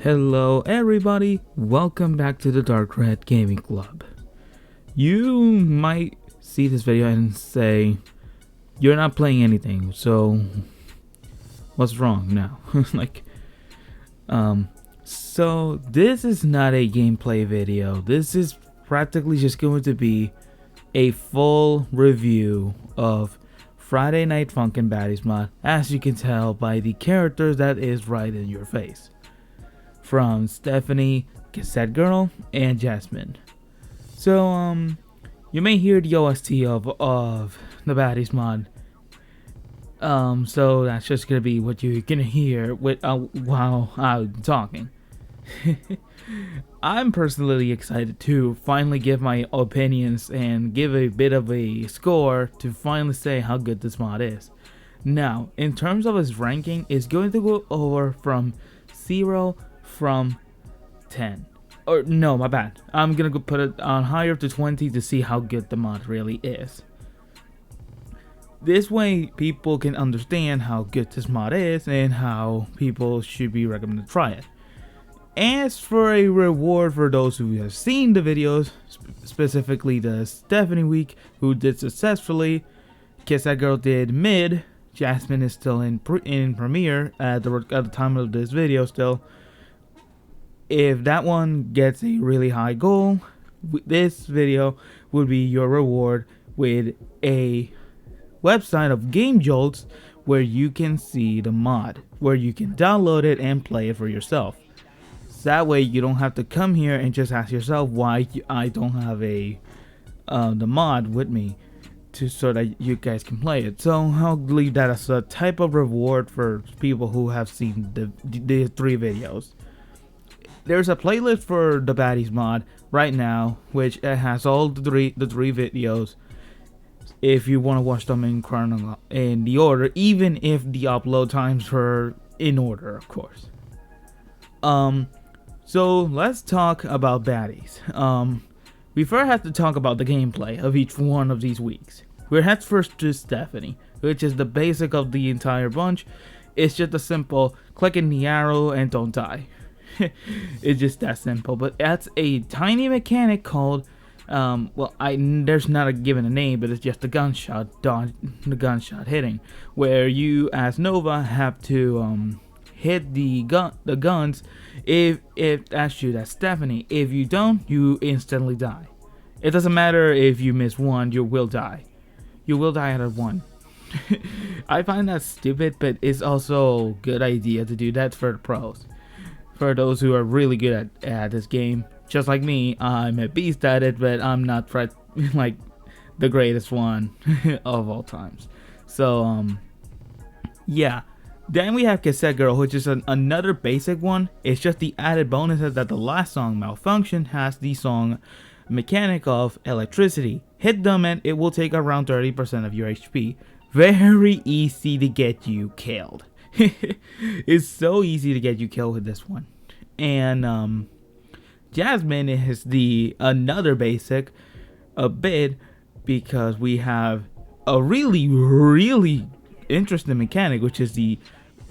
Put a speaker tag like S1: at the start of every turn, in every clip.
S1: Hello everybody, welcome back to the Dark Red Gaming Club. You might see this video and say, you're not playing anything, so what's wrong now? So this is not a gameplay video. This is practically just going to be a full review of Friday Night Funkin Baddies mod, as you can tell by the characters that is right in your face. From Stephanie, Cassette Girl, and Jasmine. So, you may hear the OST of the Baddies mod. So that's just gonna be what you're gonna hear with while I'm talking. I'm personally excited to finally give my opinions and give a bit of a score to finally say how good this mod is. Now, in terms of its ranking, it's going to go over from 0 from 10. Or no, my bad. I'm gonna go put it on higher to 20 to see how good the mod really is. This way people can understand how good this mod is and how people should be recommended to try it. As for a reward for those who have seen the videos, specifically the Stephanie week, who did successfully, Cassette Girl did mid, Jasmine is still in premiere at the time of this video still. If that one gets a really high goal, this video would be your reward with a website of Game Jolts where you can see the mod, where you can download it and play it for yourself. So that way you don't have to come here and just ask yourself why I don't have the mod with me so that you guys can play it. So I'll leave that as a type of reward for people who have seen the 3 videos. There's a playlist for the Baddies mod right now, which has all the three videos. If you want to watch them in the order, even if the upload times are in order, of course. So let's talk about Baddies. We first have to talk about the gameplay of each one of these weeks. We're head first to Stephanie, which is the basic of the entire bunch. It's just a simple clicking the arrow and don't die. It's just that simple, but that's a tiny mechanic called there's not a given a name, but it's just the gunshot hitting, where you as Nova have to hit the guns. If that's you, that's Stephanie. If you don't, you instantly die. It doesn't matter if you miss one, you will die. You will die out of one. I find that stupid, but it's also a good idea to do that for the pros. For those who are really good at this game, just like me, I'm a beast at it, but I'm not like the greatest one of all times. So yeah. Then we have Cassette Girl, which is another basic one. It's just the added bonus that the last song, Malfunction, has the song mechanic of electricity. Hit them and it will take around 30% of your HP. Very easy to get you killed. It's so easy to get you killed with this one. And Jasmine is another basic a bit, because we have a really interesting mechanic, which is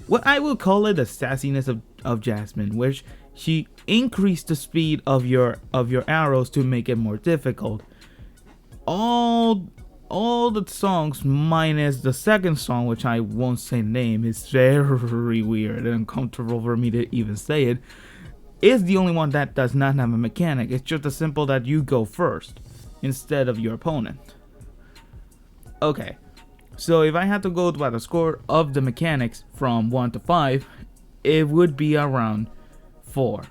S1: what I will call it the sassiness of Jasmine, which she increased the speed of your arrows to make it more difficult. All the songs minus the second song, which I won't say the name, is very weird and uncomfortable for me to even say it, is the only one that does not have a mechanic. It's just a simple that you go first instead of your opponent. Okay, so if I had to go by the score of the mechanics from 1 to 5, it would be around 4.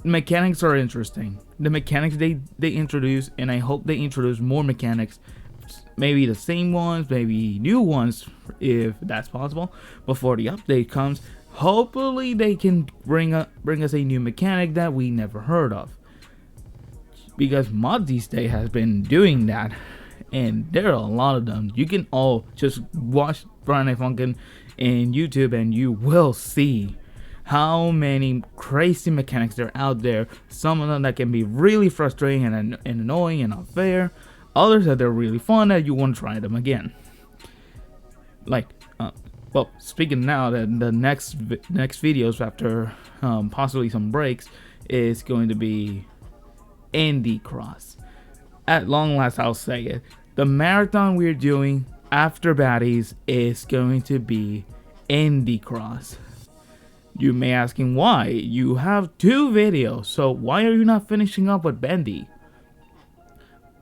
S1: Mechanics are interesting. The mechanics they introduce, and I hope they introduce more mechanics. Maybe the same ones, maybe new ones, if that's possible, before the update comes. Hopefully they can bring us a new mechanic that we never heard of, because mod these days has been doing that, and there are a lot of them. You can all just watch Friday Night Funkin in YouTube and you will see how many crazy mechanics there are out there. Some of them that can be really frustrating and annoying and unfair. Others that they're really fun and you want to try them again. Like well, speaking now, that the next videos after possibly some breaks is going to be Indie Cross. At long last, I'll say it. The marathon we're doing after Baddies is going to be Indie Cross. You may asking why? You have 2 videos, so why are you not finishing up with Bendy?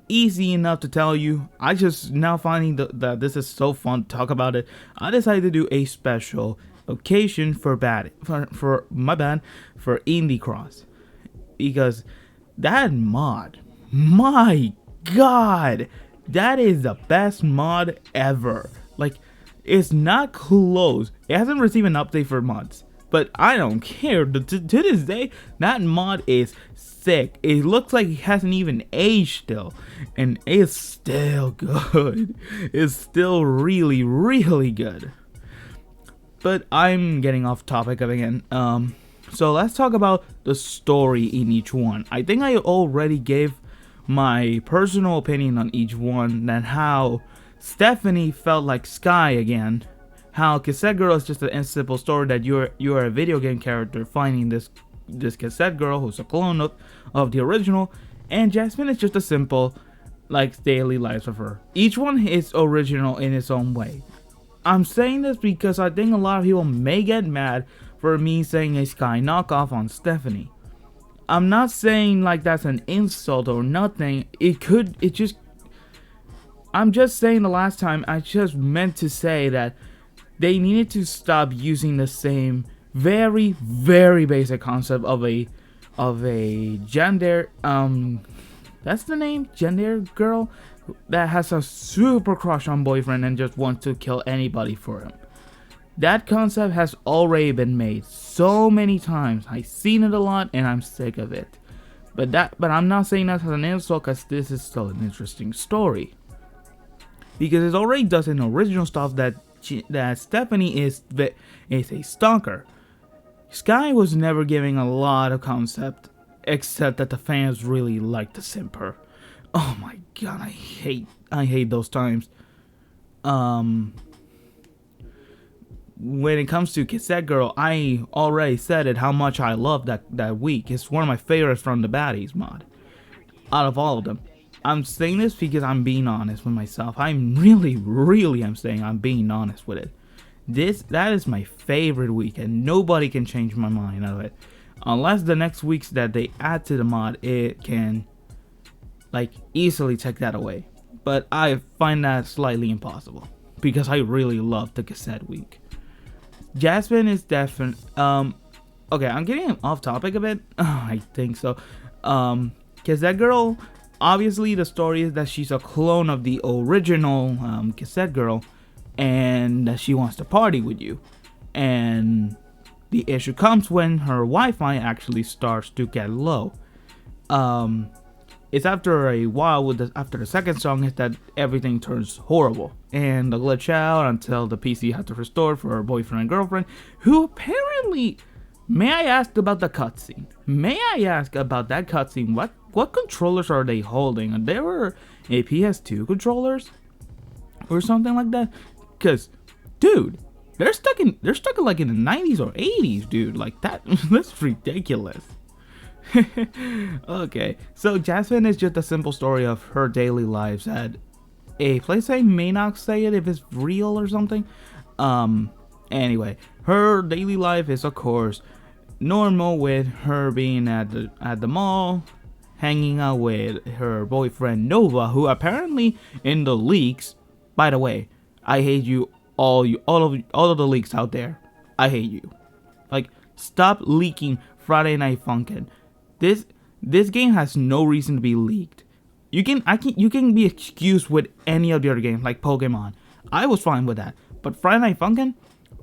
S1: Easy enough to tell you. I just now finding that this is so fun to talk about it. I decided to do a special occasion for for Indie Cross, because that mod, my god, that is the best mod ever. Like, it's not close. It hasn't received an update for months, but I don't care. To this day, that mod is sick. It looks like it hasn't even aged still, and it's still good. It's still really, really good. But I'm getting off topic again. So let's talk about the story in each one. I think I already gave my personal opinion on each one, and how Stephanie felt like Sky again. How Cassette Girl is just a simple story that you're a video game character finding this Cassette Girl who's a clone of the original, and Jasmine is just a simple like daily lives of her. Each one is original in its own way. I'm saying this because I think a lot of people may get mad for me saying a Sky knockoff on Stephanie. I'm not saying like that's an insult or nothing. I'm just saying the last time I just meant to say that they needed to stop using the same very, very basic concept of a gender, that's the name, gender girl that has a super crush on boyfriend and just wants to kill anybody for him. That concept has already been made so many times. I've seen it a lot and I'm sick of it. But I'm not saying that as an insult, because this is still an interesting story. Because it already does an original stuff that Stephanie is a stalker. Sky was never giving a lot of concept, except that the fans really like to simp her. Oh my god, I hate those times. When it comes to Cassette Girl, I already said it, how much I love that week. It's one of my favorites from the Baddies mod, out of all of them. I'm saying this because I'm being honest with myself. I'm saying I'm being honest with it. That is my favorite week, and nobody can change my mind of it. Unless the next weeks that they add to the mod, it can like easily take that away. But I find that slightly impossible, because I really love the Cassette week. Jasmine is definitely okay, I'm getting off topic a bit. I think so. Cassette Girl, obviously the story is that she's a clone of the original Cassette Girl, and that she wants to party with you. And the issue comes when her Wi-Fi actually starts to get low. It's after a while, after the second song, is that everything turns horrible, and the glitch out until the PC had to restore for her boyfriend and girlfriend, who apparently, may I ask about the cutscene? May I ask about that cutscene? What controllers are they holding? They were a PS2 controllers or something like that? Cause, dude, they're stuck in like in the 90s or 80s, dude. Like that's ridiculous. Okay, so Jasmine is just a simple story of her daily lives that a place I may not say it if it's real or something. Anyway, her daily life is of course normal, with her being at the mall, hanging out with her boyfriend Nova, who apparently in the leaks, by the way, I hate you all of the leaks out there. I hate you. Like, stop leaking Friday Night Funkin. This game has no reason to be leaked. You can be excused with any of the other games like Pokemon. I was fine with that. But Friday Night Funkin',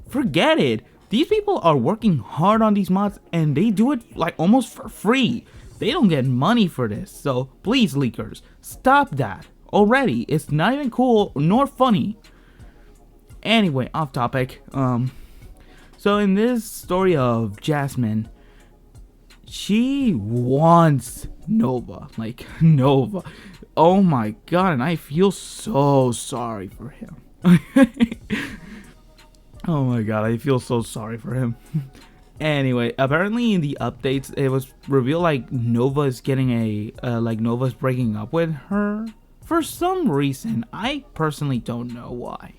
S1: forget it. These people are working hard on these mods, and they do it like almost for free. They don't get money for this. So please, leakers, stop that already. It's not even cool nor funny. Anyway, off topic. So in this story of Jasmine, she wants Nova. Like, Nova. Oh my god, and I feel so sorry for him. Oh my god, I feel so sorry for him. Anyway, apparently in the updates, it was revealed like Nova is getting Nova's breaking up with her. For some reason, I personally don't know why.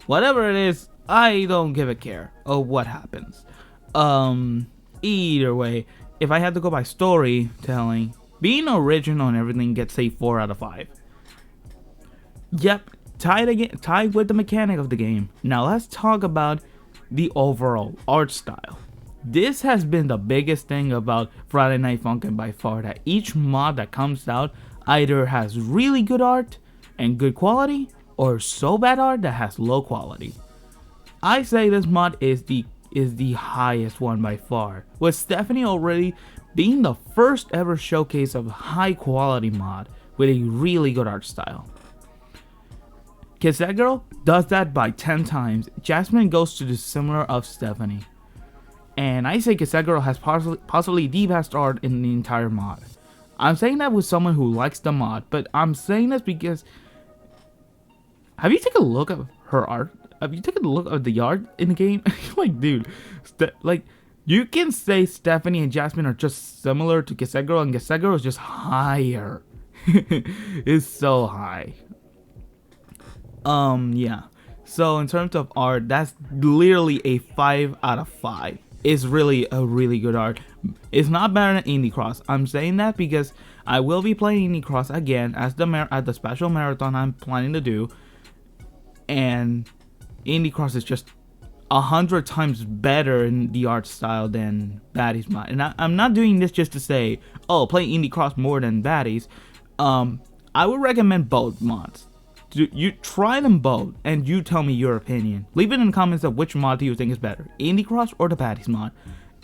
S1: Whatever it is, I don't give a care of what happens. Either way, if I had to go by storytelling, being original and everything gets a 4 out of 5. Yep, tied with the mechanic of the game. Now let's talk about the overall art style. This has been the biggest thing about Friday Night Funkin' by far, that each mod that comes out either has really good art and good quality, or so bad art that has low quality. I say this mod is the highest one by far, with Stephanie already being the first ever showcase of high quality mod with a really good art style. Cassette Girl does that by 10 times. Jasmine goes to the similar of Stephanie. And I say Cassette Girl has possibly the best art in the entire mod. I'm saying that with someone who likes the mod, but I'm saying this because... Have you taken a look at her art? Have you taken a look at the art in the game? Like, dude, you can say Stephanie and Jasmine are just similar to Cassette Girl, and Cassette Girl is just higher. It's so high. Yeah. So in terms of art, that's literally a 5 out of 5. It's really a really good art. It's not better than Indie Cross. I'm saying that because I will be playing Indie Cross again at the special marathon I'm planning to do, and Indie Cross is just 100 times better in the art style than Baddies mod. And I'm not doing this just to say, oh, play Indie Cross more than Baddies. I would recommend both mods. You try them both and you tell me your opinion. Leave it in the comments of which mod do you think is better, Indie Cross or the Baddies mod.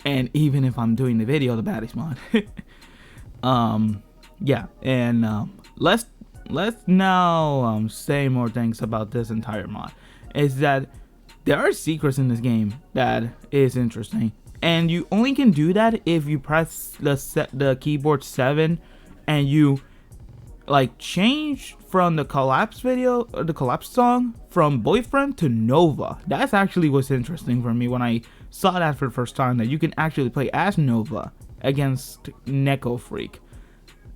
S1: And even if I'm doing the video, the Baddies mod. Yeah, and let's now say more things about this entire mod. Is that there are secrets in this game that is interesting, and you only can do that if you press the keyboard 7 and you like change from the collapse song from Boyfriend to Nova. That's actually what's interesting for me when I saw that for the first time, that you can actually play as Nova against Neko Freak.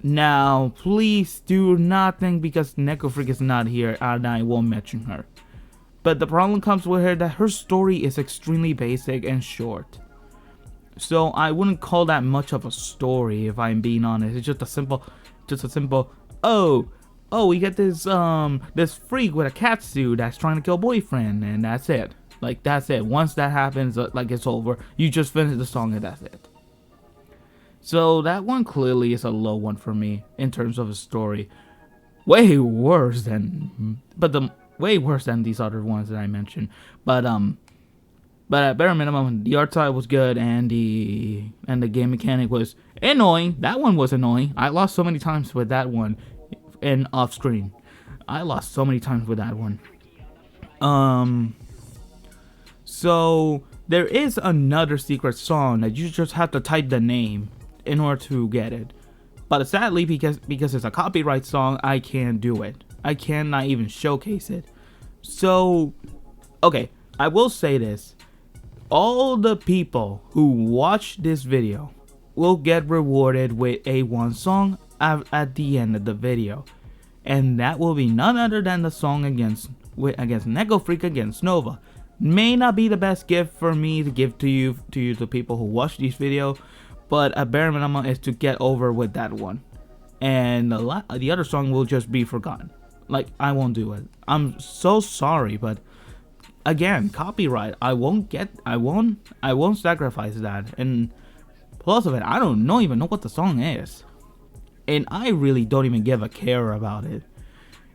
S1: Now, please do not think because Neko Freak is not here and I won't mention her. But the problem comes with her that her story is extremely basic and short. So I wouldn't call that much of a story, if I'm being honest. It's just a simple, oh, we get this freak with a cat suit that's trying to kill boyfriend, and that's it. Like, that's it. Once that happens, like, it's over. You just finish the song and that's it. So that one clearly is a low one for me in terms of a story. Way worse than these other ones that I mentioned. But at bare minimum, the art style was good and the game mechanic was annoying. That one was annoying. I lost so many times with that one. And off screen, I lost so many times with that one. So there is another secret song that you just have to type the name in order to get it. But sadly, because it's a copyright song, I can't do it. I cannot even showcase it. So, okay, I will say this. All the people who watch this video will get rewarded with a one song at the end of the video, and that will be none other than the song against Neko Freak against Nova. May not be the best gift for me to give to you the people who watch this video, but a bare minimum is to get over with that one, and the other song will just be forgotten. Like, I won't do it. I'm so sorry, but again, copyright. I won't sacrifice that. And plus of it, I don't even know what the song is. And I really don't even give a care about it,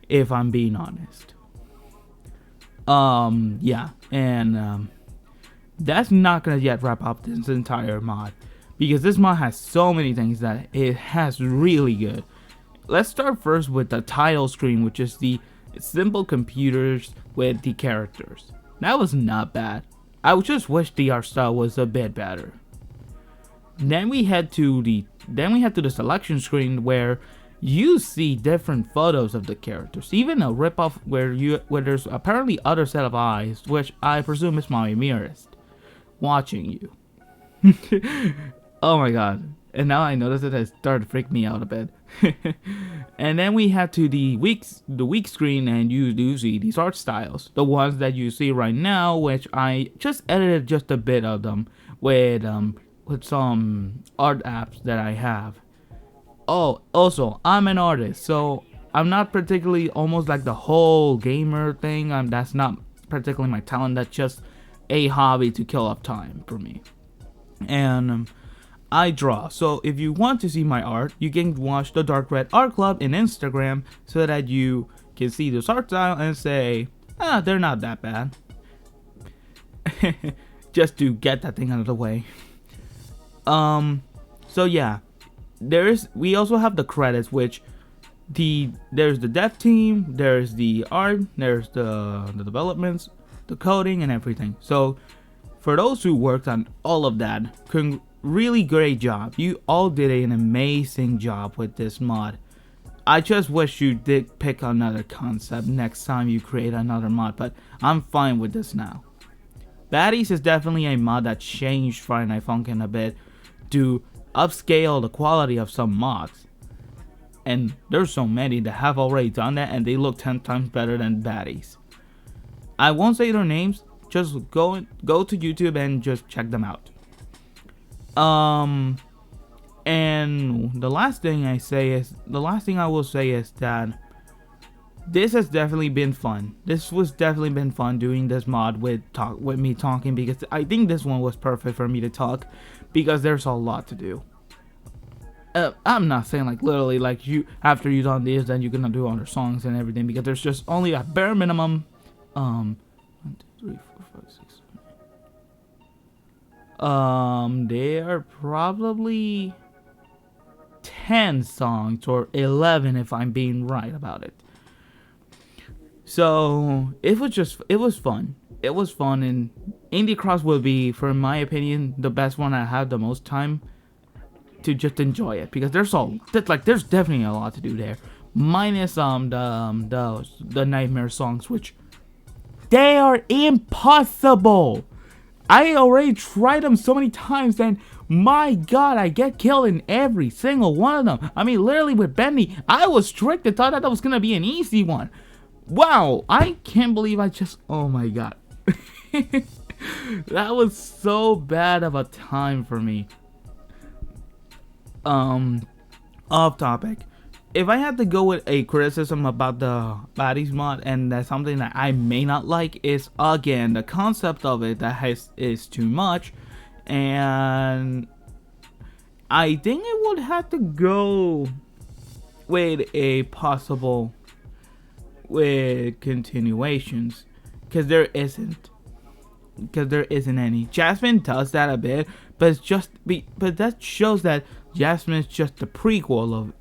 S1: if I'm being honest. Yeah, and that's not gonna yet wrap up this entire mod, because this mod has so many things that it has really good. Let's start first with the title screen, which is the simple computers with the characters. That was not bad. I just wish the art style was a bit better. Then we head to the selection screen, where you see different photos of the characters, even a ripoff where there's apparently other set of eyes, which I presume is my mirrorist watching you. Oh my god. And now I notice that it started to freak me out a bit. And then we head to the week screen, and you do see these art styles. The ones that you see right now, which I just edited just a bit of them with some art apps that I have. Oh, also, I'm an artist, so I'm not particularly almost like the whole gamer thing. That's not particularly my talent. That's just a hobby to kill up time for me. And I draw. So if you want to see my art, you can watch the Dark Red Art Club in Instagram so that you can see this art style and say, they're not that bad. Just to get that thing out of the way. So yeah, we also have the credits, which there's the dev team, there's the art, there's the developments, the coding, and everything. So for those who worked on all of that, really great job. You all did an amazing job with this mod. I just wish you did pick another concept next time you create another mod, but I'm fine with this now. Baddies is definitely a mod that changed Friday Night Funkin' a bit to upscale the quality of some mods. And there's so many that have already done that, and they look 10 times better than Baddies. I won't say their names, just go to YouTube and just check them out. And the last thing I will say is that this has definitely been fun. This was definitely been fun doing this mod with me talking, because I think this one was perfect for me to talk because there's a lot to do. I'm not saying like literally like after you done this then you're gonna do other songs and everything, because there's just only a bare minimum 1, 2, 3, 4, 5, 6, 7, 8. There are probably 10 songs, or 11 if I'm being right about it. So it was fun. It was fun, and Indie Cross will be, for my opinion, the best one I had the most time to just enjoy it, because there's definitely a lot to do there. Minus the nightmare songs, which they are impossible. I already tried them so many times, and my god, I get killed in every single one of them. I mean, literally with Bendy, I was tricked and thought that was gonna be an easy one. Wow, I can't believe oh my god. That was so bad of a time for me. Off topic. If I had to go with a criticism about the Baddies mod, and that's something that I may not like, is again the concept of it is too much, and I think it would have to go with a possible with continuations, because there isn't any. Jasmine does that a bit, but but that shows that Jasmine's just the prequel of.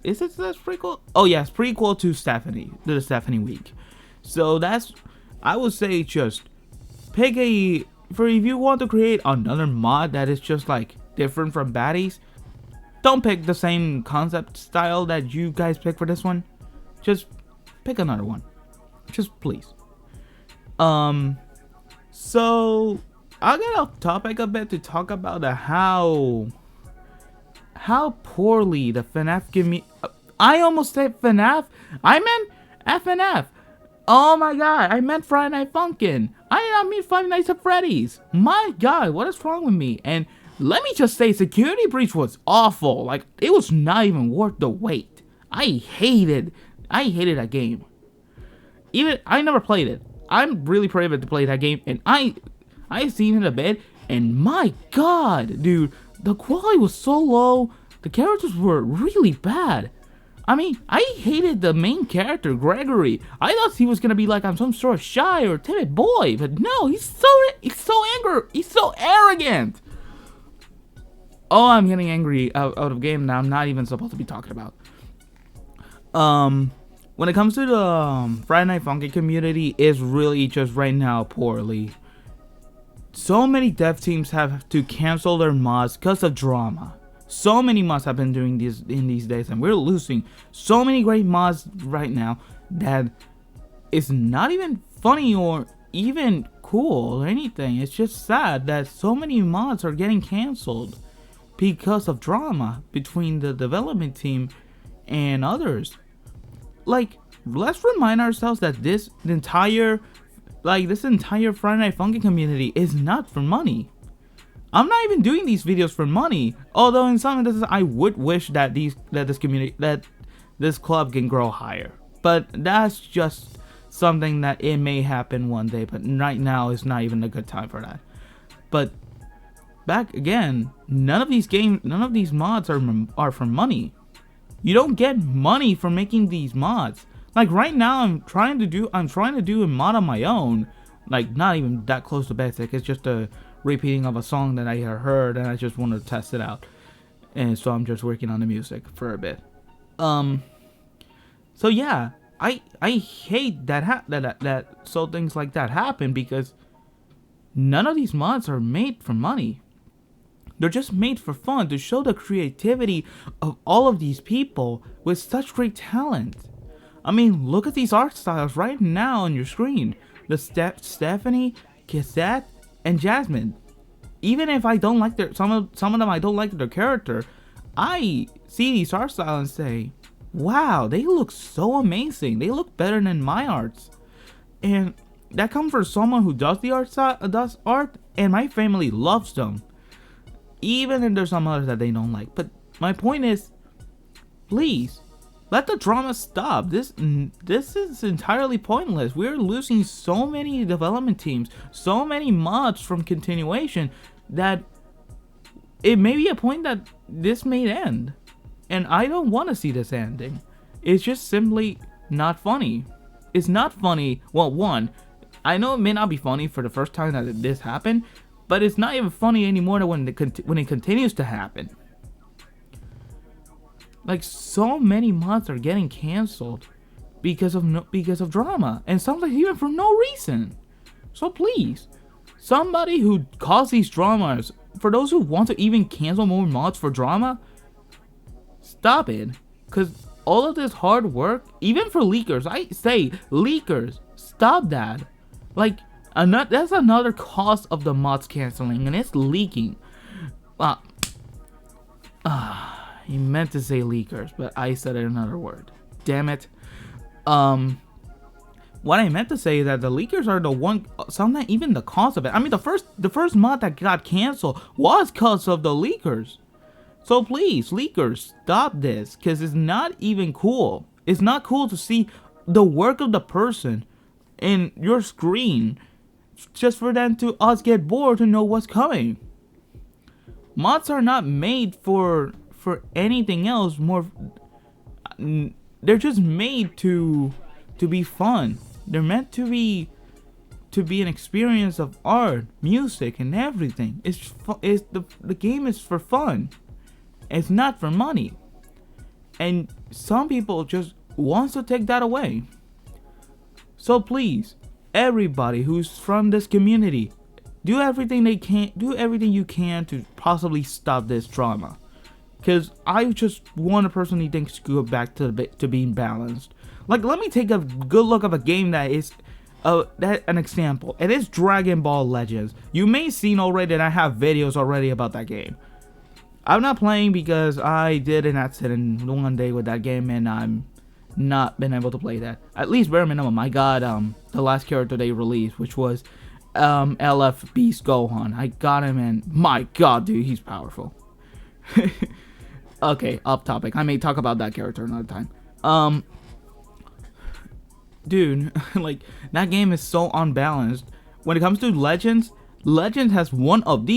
S1: Is it that prequel? Oh yes, prequel to the Stephanie week. So I would say just pick if you want to create another mod that is just like different from Baddies, don't pick the same concept style that you guys pick for this one. Just pick another one. Just please. So I'll get off topic a bit to talk about how poorly the FNF community. I almost said FNF. I meant FNF. Oh my god, I meant Friday Night Funkin'. I did not mean Five Nights at Freddy's. My god, what is wrong with me? And let me just say, Security Breach was awful. Like, it was not even worth the wait. I hated that game. Even I never played it. I'm really prohibited to play that game, and I seen it a bit, and my god, dude, the quality was so low. The characters were really bad. I mean, I hated the main character, Gregory. I thought he was gonna be like I'm some sort of shy or timid boy, but no, he's so angry. He's so arrogant. Oh, I'm getting angry out of game now. I'm not even supposed to be talking about. When it comes to the Friday Night Funkin' community, is really just right now poorly. So many dev teams have to cancel their mods because of drama. So many mods have been doing this in these days, and we're losing so many great mods right now that it's not even funny or even cool or anything. It's just sad that so many mods are getting canceled because of drama between the development team and others. Like, let's remind ourselves that this entire Friday Night Funkin community is not for money. I'm not even doing these videos for money. Although in some instances I would wish that this club can grow higher. But that's just something that it may happen one day. But right now is not even a good time for that. But back again, none of these mods are for money. You don't get money for making these mods. Like right now, I'm trying to do a mod on my own. Like not even that close to basic. It's just a repeating of a song that I heard, and I just wanted to test it out. And so I'm just working on the music for a bit. So yeah, I hate that so things like that happen, because none of these mods are made for money. They're just made for fun, to show the creativity of all of these people with such great talent. I mean, look at these art styles right now on your screen. The Stephanie, Cassette, and Jasmine. Even if I don't like some of them, I don't like their character, I see these art styles and say, wow, they look so amazing. They look better than my arts. And that comes from someone who does the art, and my family loves them. Even if there's some others that they don't like. But my point is, please, let the drama stop. This is entirely pointless. We're losing so many development teams, so many mods from continuation, that it may be a point that this may end. And I don't want to see this ending. It's just simply not funny. It's not funny. Well, one, I know it may not be funny for the first time that this happened, but it's not even funny anymore when it continues to happen. Like, so many mods are getting canceled because of drama, and sometimes even for no reason. So please, somebody who caused these dramas, for those who want to even cancel more mods for drama, stop it. Because all of this hard work, even for leakers, I say leakers, stop that. Like, that's another cause of the mods canceling, and it's leaking. He meant to say leakers, but I said another word. Damn it. What I meant to say is that the leakers are the one, sometimes even the cause of it. I mean, the first mod that got canceled was cause of the leakers. So please, leakers, stop this, because it's not even cool. It's not cool to see the work of the person in your screen, just for them to get bored to know what's coming. Mods are not made for anything else. They're just made to be fun. They're meant to be an experience of art, music, and everything. The game is for fun. It's not for money. And some people just wants to take that away. So please, everybody who's from this community, do everything you can to possibly stop this drama. Because I just want to personally think to go back to being balanced. Like, let me take a good look of a game that is an example. It is Dragon Ball Legends. You may have seen already that I have videos already about that game. I'm not playing because I did an accident one day with that game, and I'm not been able to play that. At least bare minimum, I got the last character they released, which was LF Beast Gohan. I got him, and my god, dude, he's powerful. Okay, off topic. I may talk about that character another time. Dude, like, that game is so unbalanced. When it comes to Legends has one of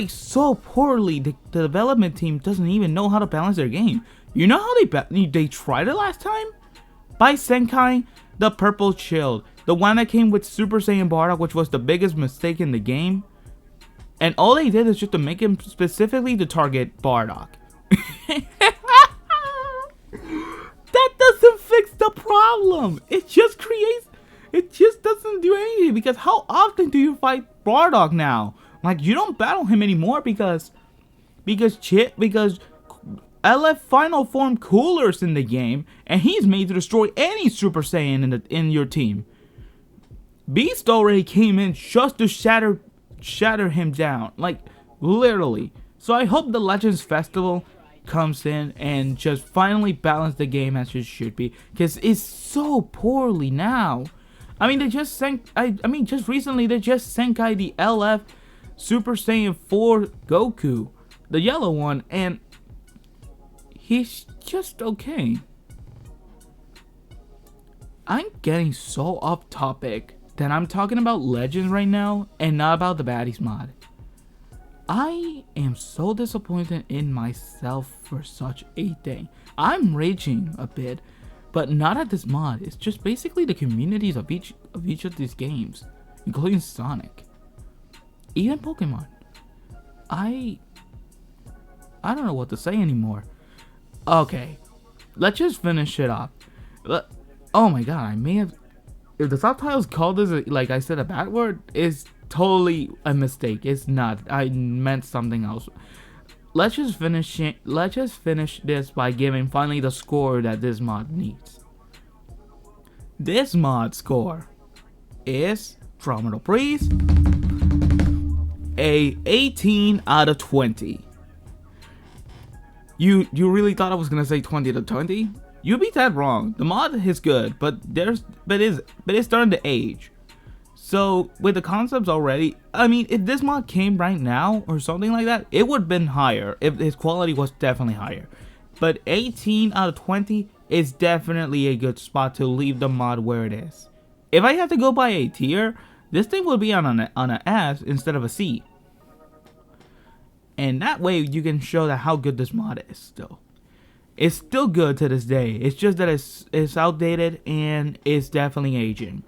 S1: so poorly. The development team doesn't even know how to balance their game. You know how they tried it last time? By Senkai, the Purple Shield, the one that came with Super Saiyan Bardock, which was the biggest mistake in the game. And all they did is just to make him specifically to target Bardock. That doesn't fix the problem. It just doesn't do anything. Because how often do you fight Bardock now? Like, you don't battle him anymore because because LF final form Cooler's in the game, and he's made to destroy any Super Saiyan in your team. Beast already came in just to shatter him down, like literally. So I hope the Legends Festival comes in and just finally balance the game as it should be, because it's so poorly now. I mean, they just sank. Just recently they just Senkai the LF Super Saiyan 4 Goku, the yellow one, and he's just okay. I'm getting so off topic that I'm talking about Legends right now and not about the Baddies mod. I am so disappointed in myself for such a thing. I'm raging a bit, but not at this mod. It's just basically the communities of each of these games, including Sonic, even Pokemon. I don't know what to say anymore. Okay, let's just finish it off. Oh my god, I may have. If the subtitles called this, like I said, a bad word, is totally a mistake. It's not. I meant something else. Let's just finish it. Let's just finish this by giving finally the score that this mod needs. This mod score is, drumroll please, a 18 out of 20. You really thought I was gonna say 20 to 20? You'd be that wrong. The mod is good, but it's starting to age. So with the concepts already, I mean, if this mod came right now or something like that, it would have been higher. If his quality was definitely higher. But 18 out of 20 is definitely a good spot to leave the mod where it is. If I have to go by a tier, this thing will be on an S instead of a C. And that way you can show that how good this mod is still. It's still good to this day. It's just that it's outdated and it's definitely aging.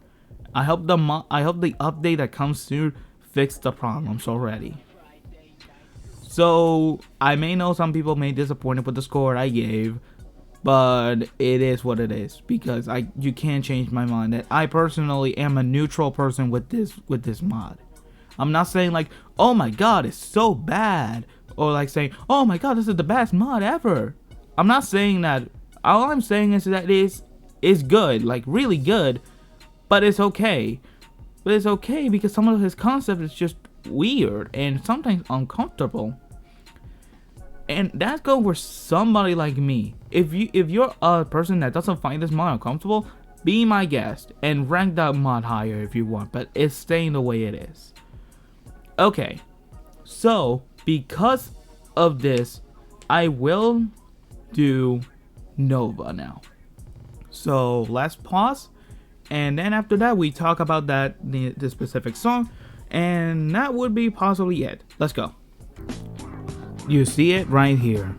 S1: I hope the update that comes soon fix the problems already. So I may know some people may be disappointed with the score I gave, but it is what it is, because you can't change my mind that I personally am a neutral person with this mod. I'm not saying like, oh my god, it's so bad, or like saying, oh my god, this is the best mod ever. I'm not saying that. All I'm saying is that it's good, like really good, but it's okay. But it's okay because some of his concept is just weird and sometimes uncomfortable. And that's going for somebody like me. If you're a person that doesn't find this mod uncomfortable, be my guest and rank that mod higher if you want, but it's staying the way it is. Okay, so because of this, I will do Nova now. So let's pause, and then after that we talk about the specific song, and that would be possibly it. Let's go. You see it right here.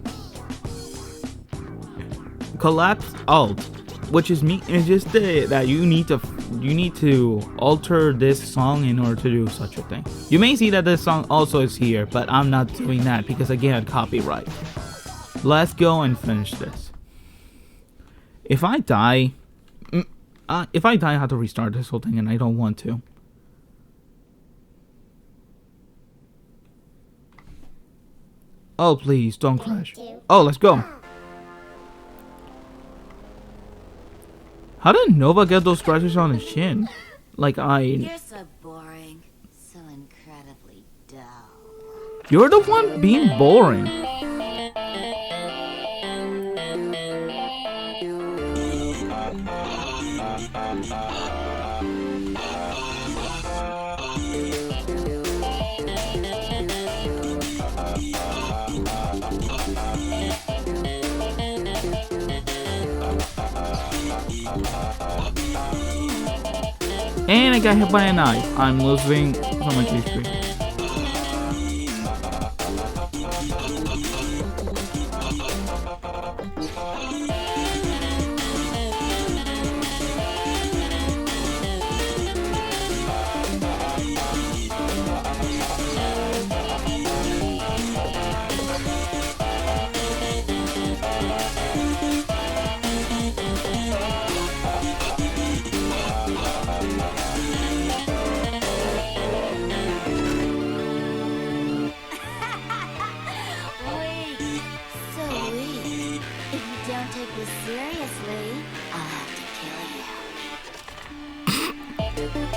S1: Collapse Alt, which is just that you need to alter this song in order to do such a thing. You may see that this song also is here, but I'm not doing that because again, copyright. Let's go and finish this. If I die, I have to restart this whole thing, and I don't want to. Oh, please, don't crash. Oh, let's go. How did Nova get those scratches on his chin? Like
S2: You're so boring. So incredibly dull.
S1: You're the one being boring. And I got hit by a knife. I'm losing so much HP.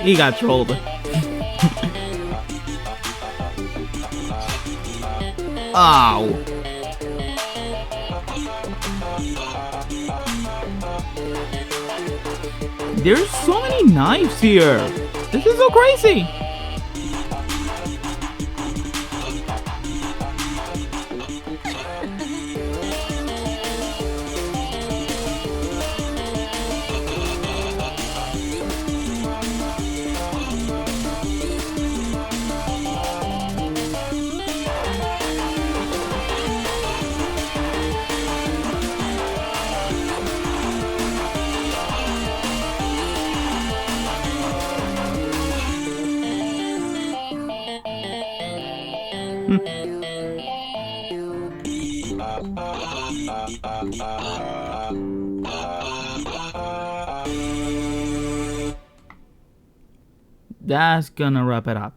S1: He got trolled. Ow. There's so many knives here. This is so crazy. That's gonna wrap it up.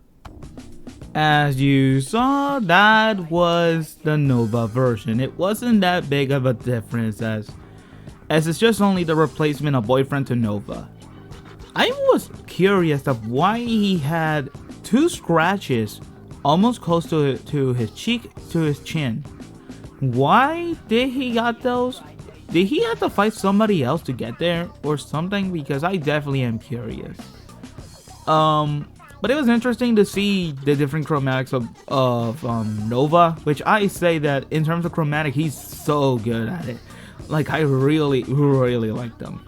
S1: As you saw, that was the Nova version. It wasn't that big of a difference as it's just only the replacement of Boyfriend to Nova. I was curious of why he had 2 scratches almost close to his cheek, to his chin. Why did he got those? Did he have to fight somebody else to get there or something? Because I definitely am curious. But it was interesting to see the different chromatics of Nova, which I say that in terms of chromatic, he's so good at it. Like, I really like them.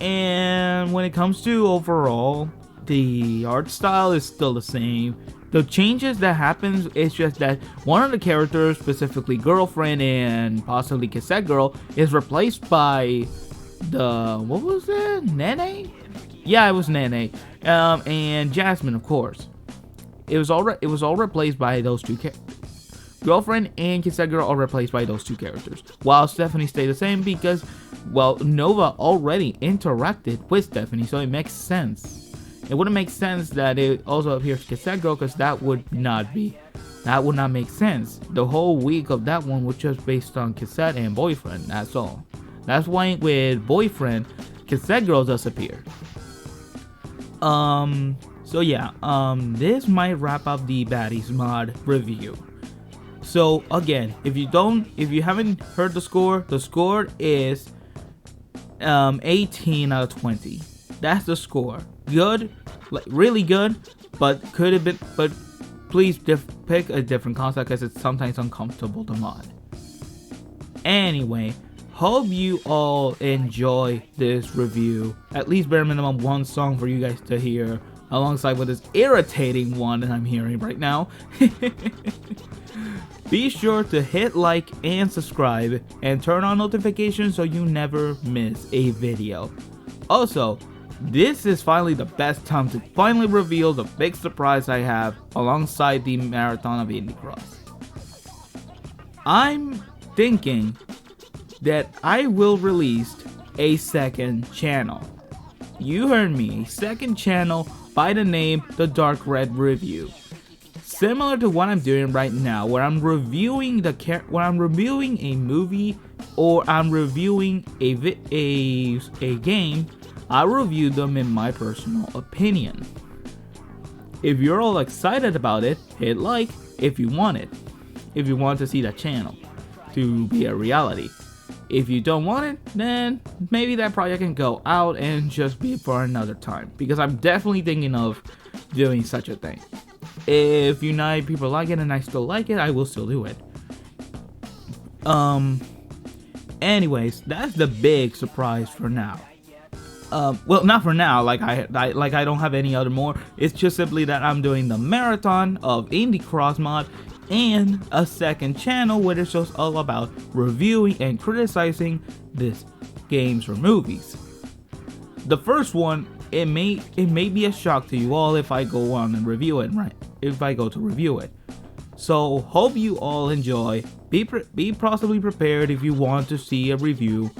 S1: And when it comes to overall, the art style is still the same. The changes that happens is just that one of the characters, specifically Girlfriend and possibly Cassette Girl, is replaced by the, what was it? Nene? Yeah, it was Nene. And Jasmine, of course. It was all replaced by those 2 characters. Girlfriend and Cassette Girl are replaced by those 2 characters, while Stephanie stayed the same because, well, Nova already interacted with Stephanie, so it makes sense. It wouldn't make sense that it also appears Cassette Girl, because that would not make sense. The whole week of that one was just based on Cassette and Boyfriend, that's all. That's why with Boyfriend, Cassette Girl does appear. So yeah, this might wrap up the Baddies mod review. So again, if you haven't heard the score is 18 out of 20. That's the score. Good, like really good, but could have been. But please pick a different concept because it's sometimes uncomfortable to mod. Anyway, hope you all enjoy this review. At least bare minimum 1 song for you guys to hear, alongside with this irritating one that I'm hearing right now. Be sure to hit like and subscribe and turn on notifications so you never miss a video. Also, this is finally the best time to finally reveal the big surprise I have alongside the marathon of Indie Cross. I'm thinking that I will release a second channel. You heard me, a second channel by the name The Dark Red Review. Similar to what I'm doing right now, where I'm reviewing a movie or I'm reviewing a game, I review them in my personal opinion. If you're all excited about it, hit like if you want it. If you want to see that channel to be a reality. If you don't want it, then maybe that project can go out and just be for another time. Because I'm definitely thinking of doing such a thing. If United people like it and I still like it, I will still do it. Anyways, that's the big surprise for now. Well, not for now. Like I don't have any other more. It's just simply that I'm doing the marathon of Indie Cross mod and a second channel where it's just all about reviewing and criticizing this games or movies. The first one, it may be a shock to you all if I go on and review it, right? If I go to review it. So hope you all enjoy. Be possibly prepared if you want to see a review.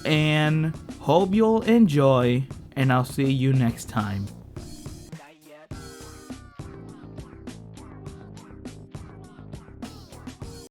S1: And hope you'll enjoy. And I'll see you next time.